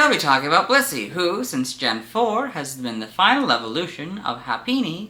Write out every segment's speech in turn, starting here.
I'll be talking about Blissey, who, since Gen 4, has been the final evolution of Happiny,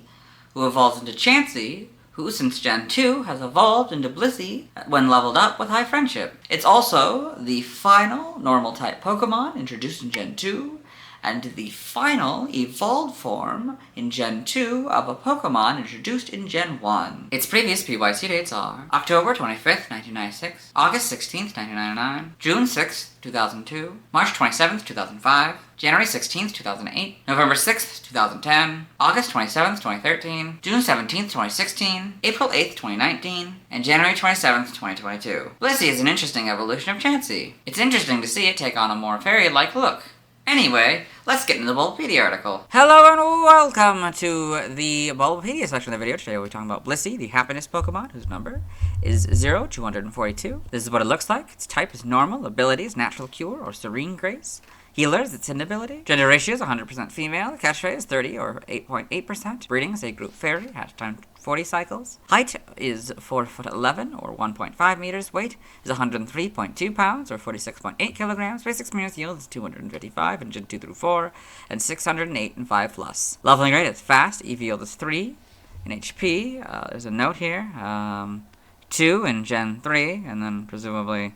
who evolves into Chansey, who, since Gen 2, has evolved into Blissey when leveled up with High Friendship. It's also the final normal-type Pokémon introduced in Gen 2, and the final evolved form in Gen 2 of a Pokémon introduced in Gen 1. Its previous PYC dates are October 25th, 1996, August 16th, 1999, June 6th, 2002, March 27th, 2005, January 16th, 2008, November 6th, 2010, August 27th, 2013, June 17th, 2016, April 8th, 2019, and January 27th, 2022. Blissey is an interesting evolution of Chansey. It's interesting to see it take on a more fairy-like look. Anyway, let's get into the Bulbapedia article. Hello and welcome to the Bulbapedia section of the video. Today we'll be talking about Blissey, the happiness Pokemon, whose number is 0242. This is what it looks like. Its type is normal, abilities, natural cure, or serene grace. Healers, its hidden ability. Gender ratio is 100% female. Catch rate is 30 or 8.8%. Breeding is a group fairy. Hatch time 40 cycles. Height is 4'11" or 1.5 meters. Weight is 103.2 pounds or 46.8 kilograms. Basic experience yield is 255 in Gen 2 through 4 and 608 in 5 plus. Leveling rate is fast. EV yield is 3 in HP. There's a note here. 2 in Gen 3 and then presumably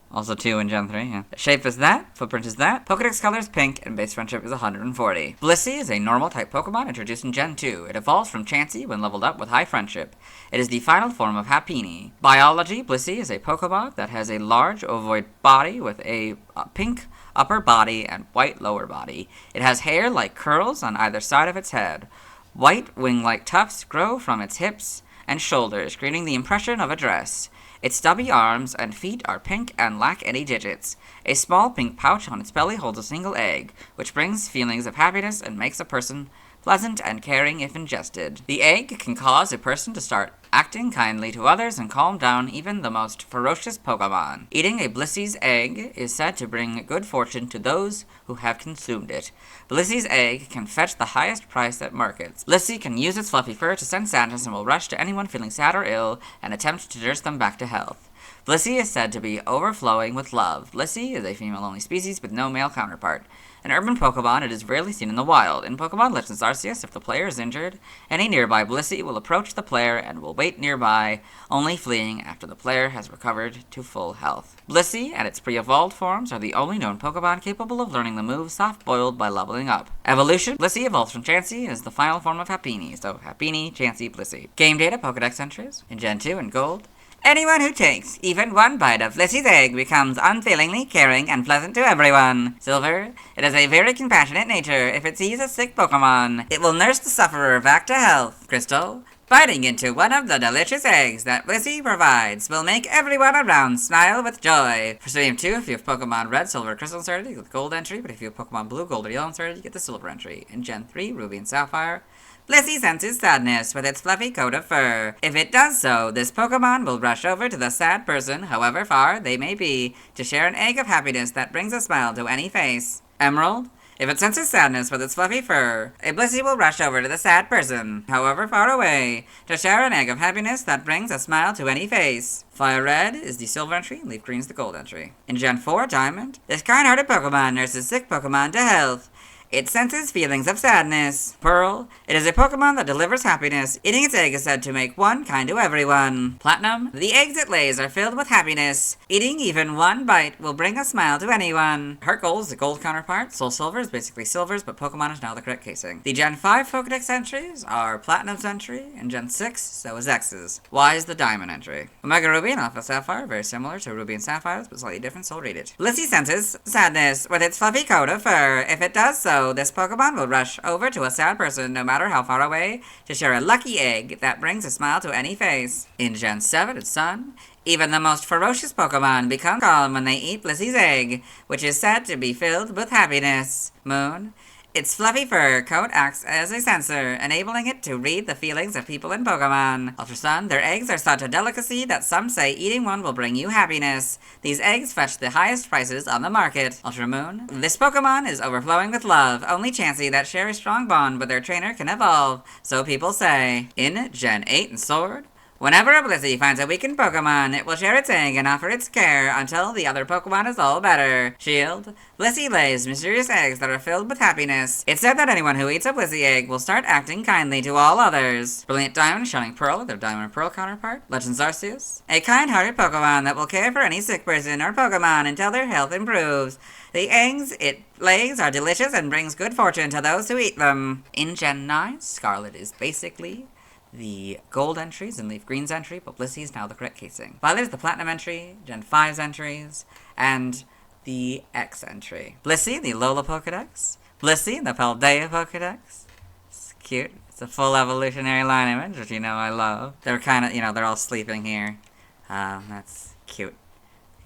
also 2 in Gen 3, yeah. Shape is that, footprint is that, Pokedex color is pink, and base friendship is 140. Blissey is a normal-type Pokemon introduced in Gen 2. It evolves from Chansey when leveled up with High Friendship. It is the final form of Happiny. Biology, Blissey is a Pokemon that has a large ovoid body with a pink upper body and white lower body. It has hair like curls on either side of its head. White wing-like tufts grow from its hips and shoulders, creating the impression of a dress. Its stubby arms and feet are pink and lack any digits. A small pink pouch on its belly holds a single egg, which brings feelings of happiness and makes a person pleasant and caring if ingested. The egg can cause a person to start acting kindly to others and calm down even the most ferocious Pokemon. Eating a Blissey's egg is said to bring good fortune to those who have consumed it. Blissey's egg can fetch the highest price at markets. Blissey can use its fluffy fur to sense sadness and will rush to anyone feeling sad or ill and attempt to nurse them back to health. Blissey is said to be overflowing with love. Blissey is a female-only species with no male counterpart. An urban Pokemon, it is rarely seen in the wild. In Pokemon Legends Arceus, if the player is injured, any nearby Blissey will approach the player and will wait nearby, only fleeing after the player has recovered to full health. Blissey and its pre-evolved forms are the only known Pokemon capable of learning the move Soft-Boiled by leveling up. Evolution, Blissey evolves from Chansey and is the final form of Happiny, so Happiny, Chansey, Blissey. Game data, Pokedex entries, in Gen 2 in Gold. Anyone who takes even one bite of Blissey's egg becomes unfailingly caring and pleasant to everyone. Silver, it has a very compassionate nature. If it sees a sick Pokemon, it will nurse the sufferer back to health. Crystal, biting into one of the delicious eggs that Blissey provides will make everyone around smile with joy. For Stream 2, if you have Pokemon Red, Silver, Crystal inserted, you get the Gold entry, but if you have Pokemon Blue, Gold, or Yellow inserted, you get the Silver entry. In Gen 3, Ruby and Sapphire, Blissey senses sadness with its fluffy coat of fur. If it does so, this Pokemon will rush over to the sad person, however far they may be, to share an egg of happiness that brings a smile to any face. Emerald, if it senses sadness with its fluffy fur, a Blissey will rush over to the sad person, however far away, to share an egg of happiness that brings a smile to any face. Fire Red is the Silver entry, and Leaf Green is the Gold entry. In Gen 4, Diamond, this kind-hearted Pokemon nurses sick Pokemon to health. It senses feelings of sadness. Pearl, it is a Pokemon that delivers happiness. Eating its egg is said to make one kind to everyone. Platinum, the eggs it lays are filled with happiness. Eating even one bite will bring a smile to anyone. Heart Gold is the Gold counterpart. Soul Silver is basically Silvers, but Pokemon is now the correct casing. The Gen 5 Pokedex entries are Platinum's entry, and Gen 6, so is X's. Y is the Diamond entry. Omega Ruby and Alpha Sapphire, very similar to Ruby and Sapphires, but slightly different, so I'll read it. Blissey senses sadness with its fluffy coat of fur. If it does so, this Pokemon will rush over to a sad person, no matter how far away, to share a lucky egg that brings a smile to any face. In Gen 7, it's Sun. Even the most ferocious Pokemon become calm when they eat Blissey's egg, which is said to be filled with happiness. Moon. Its fluffy fur coat acts as a sensor, enabling it to read the feelings of people in Pokemon. Ultra Sun, their eggs are such a delicacy that some say eating one will bring you happiness. These eggs fetch the highest prices on the market. Ultra Moon, this Pokemon is overflowing with love. Only Chansey that share a strong bond with their trainer can evolve, so people say. In Gen 8 and Sword, Whenever a Blissey finds a weakened Pokemon, it will share its egg and offer its care until the other Pokemon is all better. Shield. Blissey lays mysterious eggs that are filled with happiness. It's said that anyone who eats a Blissey egg will start acting kindly to all others. Brilliant Diamond, Shining Pearl, their Diamond and Pearl counterpart. Legends Arceus. A kind-hearted Pokemon that will care for any sick person or Pokemon until their health improves. The eggs it lays are delicious and brings good fortune to those who eat them. In Gen 9, Scarlet is basically the gold entries and Leaf Green's entry, but Blissey is now the correct casing. Violet is the platinum entry, Gen 5's entries, and the X entry. Blissey, the Lola Pokedex. Blissey, the Paldea Pokedex. It's cute. It's a full evolutionary line image, which you know I love. They're kind of, they're all sleeping here. That's cute.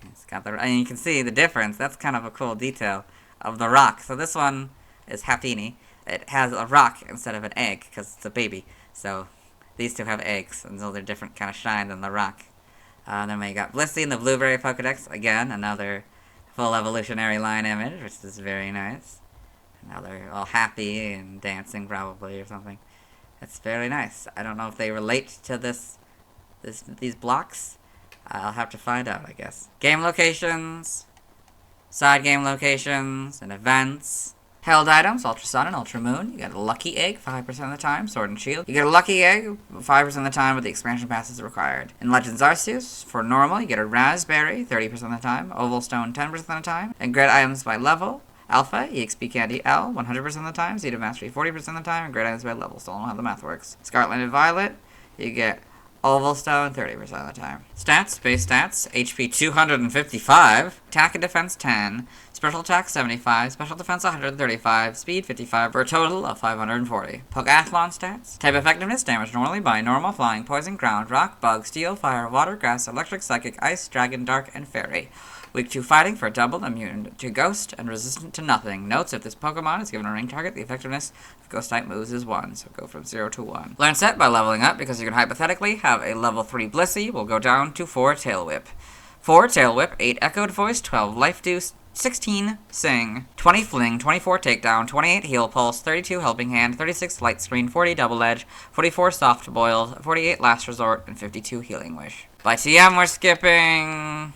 It's got and you can see the difference. That's kind of a cool detail of the rock. So this one is Happiny. It has a rock instead of an egg because it's a baby. So these two have eggs, and so they're different kind of shine than the rock. Then we got Blissey and the Blueberry Pokedex. Again, another full evolutionary line image, which is very nice. Now they're all happy and dancing probably or something. It's very nice. I don't know if they relate to these blocks. I'll have to find out, I guess. Game locations, side game locations, and events. Held items, Ultra Sun and Ultra Moon. You get a Lucky Egg 5% of the time, Sword and Shield. You get a Lucky Egg 5% of the time, but the expansion pass is required. In Legends Arceus, for normal, you get a Raspberry 30% of the time, Oval Stone 10% of the time, and grade items by level. Alpha, EXP Candy L 100% of the time, Seed of Mastery 40% of the time, and grade items by level. Still don't know how the math works. Scarlet and Violet, you get Oval Stone 30% of the time. Stats, base stats, HP 255, attack and defense 10, special attack 75, special defense 135, speed 55, for a total of 540. Pokeathlon stats, type effectiveness, damage normally by normal, flying, poison, ground, rock, bug, steel, fire, water, grass, electric, psychic, ice, dragon, dark, and fairy. Weak to fighting for double, immune to ghost, and resistant to nothing. Notes, if this Pokemon is given a ring target, the effectiveness of ghost-type moves is 1, so go from 0 to 1. Learn set by leveling up, because you can hypothetically have a level 3 Blissey, will go down to 4 Tail Whip. 4 Tail Whip, 8 Echoed Voice, 12 Life Dew, 16 Sing, 20 Fling, 24 Takedown, 28 Heal Pulse, 32 Helping Hand, 36 Light Screen, 40 Double Edge, 44 Soft Boil, 48 Last Resort, and 52 Healing Wish. By TM, we're skipping.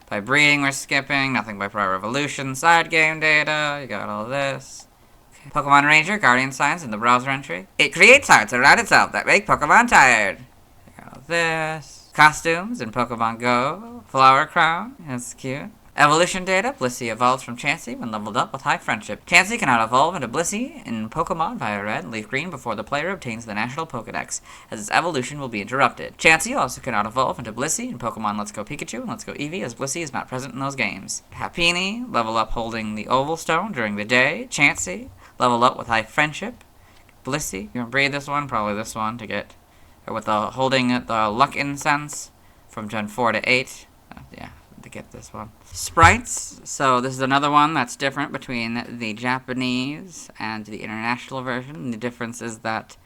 By breeding, we're skipping. Nothing by Prior Evolution. Side game data. You got all this. Okay. Pokemon Ranger, Guardian Signs in the browser entry. It creates hearts around itself that make Pokemon tired. You got all this. Costumes in Pokemon Go. Flower Crown. That's cute. Evolution data. Blissey evolves from Chansey when leveled up with High Friendship. Chansey cannot evolve into Blissey in Pokemon via Red and Leaf Green before the player obtains the National Pokedex, as its evolution will be interrupted. Chansey also cannot evolve into Blissey in Pokemon Let's Go Pikachu and Let's Go Eevee, as Blissey is not present in those games. Happiny, level up holding the Oval Stone during the day. Chansey, level up with High Friendship. Blissey, you're gonna breed this one, probably this one, to get, or with the holding the Luck Incense from Gen 4 to 8. Yeah. To get this one. Sprites. So this is another one that's different between the Japanese and the international version. The difference is that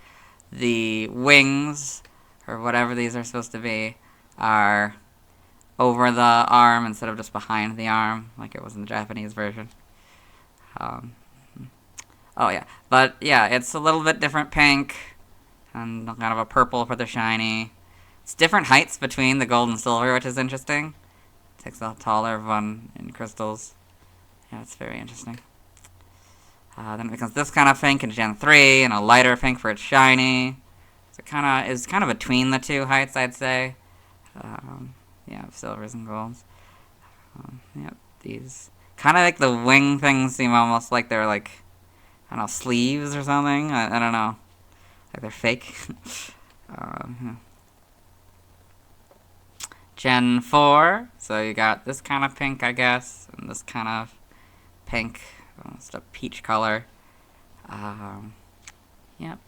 the wings, or whatever these are supposed to be, are over the arm instead of just behind the arm, like it was in the Japanese version. Oh yeah. But yeah, it's a little bit different pink, and kind of a purple for the shiny. It's different heights between the gold and silver, which is interesting. Takes a taller one in crystals. Yeah, it's very interesting. Then it becomes this kind of pink in Gen 3, and a lighter pink for its shiny. So it kind of between the two heights, I'd say. Yeah, silvers and golds. Yep, these kind of like the wing things seem almost like they're like, I don't know, sleeves or something. I don't know, like they're fake. Yeah. Gen 4, so you got this kind of pink, I guess, and this kind of pink, almost a peach color. Yep. Yeah,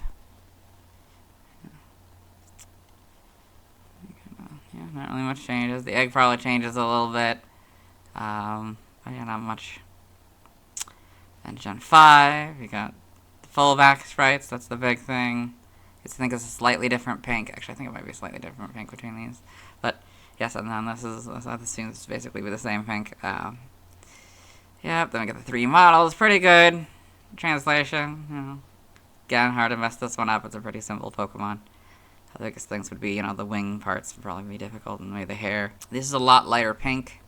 not really much changes. The egg probably changes a little bit. But yeah, not much. And Gen 5, you got the full back sprites, that's the big thing. I think it's a slightly different pink. Actually, I think it might be a slightly different pink between these. But yes, and then this seems to basically be the same pink. Yep, then we get the 3 models. Pretty good. Translation, Again, hard to mess this one up. It's a pretty simple Pokemon. The biggest things would be, you know, the wing parts would probably be difficult, and maybe the hair. This is a lot lighter pink.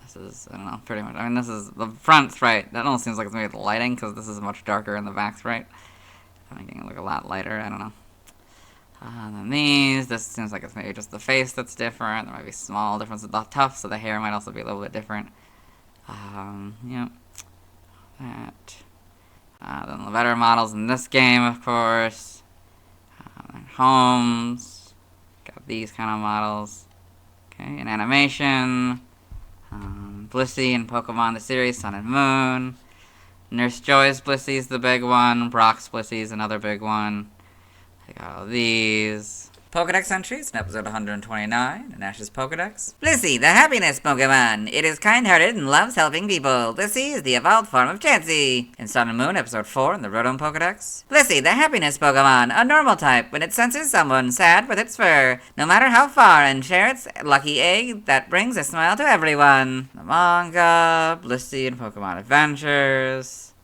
This is, I don't know, pretty much. I mean, this is the front's right. That almost seems like it's maybe the lighting, because this is much darker, and the back's right. Making it look a lot lighter. I don't know. Then these. This seems like it's maybe just the face that's different. There might be small differences with the tufts, so the hair might also be a little bit different. Yep. That. Then the better models in this game, of course. Homes. Got these kind of models. Okay, in animation. Blissey in Pokemon the series Sun and Moon. Nurse Joy's Blissey's the big one. Brock's Blissey's another big one. I got all these. Pokedex entries in episode 129 in Ash's Pokedex. Blissey, the happiness Pokemon. It is kind-hearted and loves helping people. Blissey is the evolved form of Chansey. In Sun and Moon, episode 4 in the Rotom Pokedex. Blissey, the happiness Pokemon. A normal type when it senses someone sad with its fur. No matter how far, and share its lucky egg that brings a smile to everyone. The manga. Blissey in Pokemon Adventures.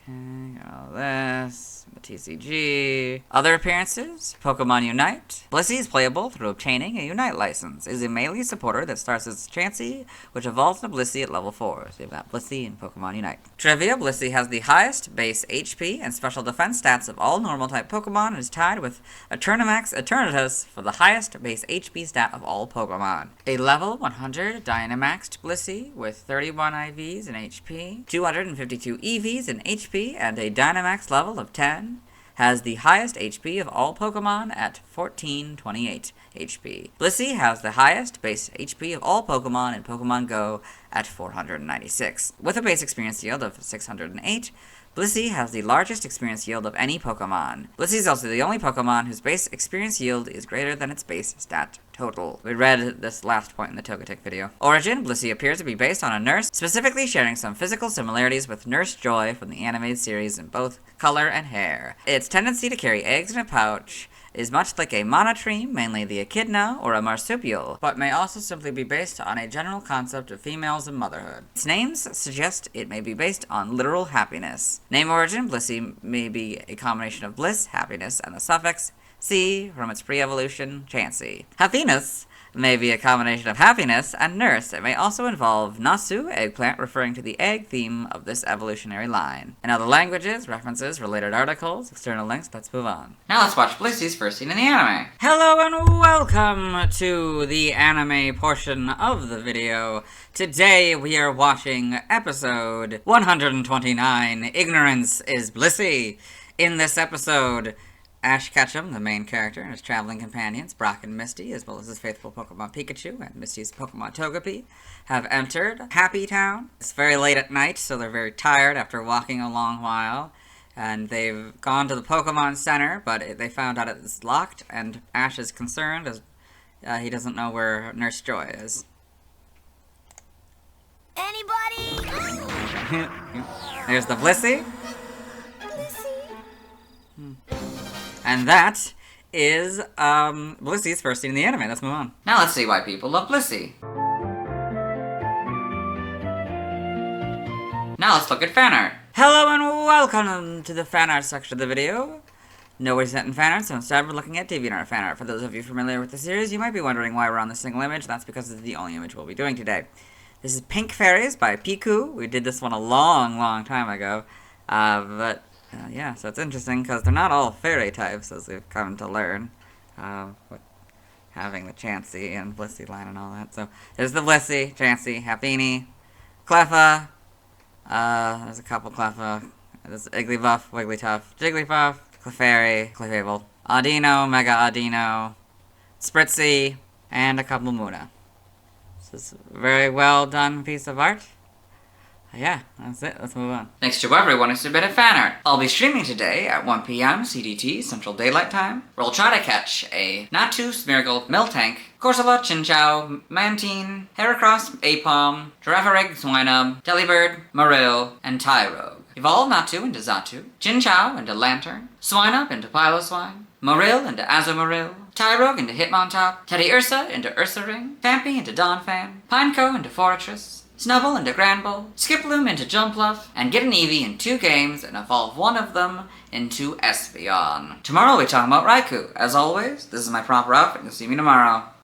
Okay, got all this. TCG. Other appearances, Pokemon Unite. Blissey is playable through obtaining a Unite license. Is a melee supporter that starts as Chansey, which evolves to Blissey at level 4. So you've got Blissey in Pokemon Unite. Trivia, Blissey has the highest base HP and special defense stats of all normal-type Pokemon and is tied with Eternamax Eternatus for the highest base HP stat of all Pokemon. A level 100 Dynamaxed Blissey with 31 IVs in HP, 252 EVs in HP, and a Dynamax level of 10. Has the highest HP of all Pokemon at 1428 HP. Blissey has the highest base HP of all Pokemon in Pokemon Go at 496. With a base experience yield of 608, Blissey has the largest experience yield of any Pokemon. Blissey is also the only Pokemon whose base experience yield is greater than its base stat total. We read this last point in the Togetic video. Origin, Blissey appears to be based on a nurse, specifically sharing some physical similarities with Nurse Joy from the animated series in both color and hair. Its tendency to carry eggs in a pouch is much like a monotreme, mainly the echidna, or a marsupial, but may also simply be based on a general concept of females and motherhood. Its names suggest it may be based on literal happiness. Name origin, Blissey may be a combination of bliss, happiness, and the suffix C from its pre-evolution, Chansey. Happiness may be a combination of happiness and nurse. It may also involve Nasu, eggplant, referring to the egg theme of this evolutionary line. In other languages, references, related articles, external links, let's move on. Now let's watch Blissey's first scene in the anime. Hello and welcome to the anime portion of the video. Today we are watching episode 129, Ignorance is Blissey. In this episode, Ash Ketchum, the main character, and his traveling companions, Brock and Misty, as well as his faithful Pokemon Pikachu and Misty's Pokemon Togepi, have entered Happy Town. It's very late at night, so they're very tired after walking a long while, and they've gone to the Pokemon Center, but they found out it's locked, and Ash is concerned as he doesn't know where Nurse Joy is. Anybody? There's the Blissey. And that is, Blissey's first scene in the anime. Let's move on. Now let's see why people love Blissey. Now let's look at fan art. Hello and welcome to the fan art section of the video. Nobody's sent in fan art, so instead we're looking at DeviantArt fan art. For those of you familiar with the series, you might be wondering why we're on this single image. That's because it's the only image we'll be doing today. This is Pink Fairies by Piku. We did this one a long time ago, yeah, so it's interesting because they're not all fairy types, as we've come to learn, with having the Chansey and Blissey line and all that. So there's the Blissey, Chansey, Happiny, Cleffa, there's a couple Cleffa, there's Igglybuff, Wigglytuff, Jigglypuff, Clefairy, Clefable, Audino, Mega Audino, Spritzee, and a couple Muna. This is a very well done piece of art. Yeah, that's it. Let's move on. Thanks to everyone who submitted fan art. I'll be streaming today at 1 p.m. CDT, Central Daylight Time, where I'll try to catch a Natu, Smeargle, Miltank, Corsola, Chinchou, Mantine, Heracross, Apom, Girafarig, Swinub, Delibird, Marill, and Tyrogue. Evolve Natu into Xatu, Chinchou into Lantern, Swinub into Piloswine, Marill into Azumarill, Tyrogue into Hitmontop, Teddiursa into Ursaring, Phanpy into Donphan, Pineco into Fortress, Snubbull into Granbull, Skiploom into Jumpluff, and get an Eevee in 2 games and evolve one of them into Espeon. Tomorrow we'll be talking about Raikou. As always, this is my proper outfit, and you'll see me tomorrow.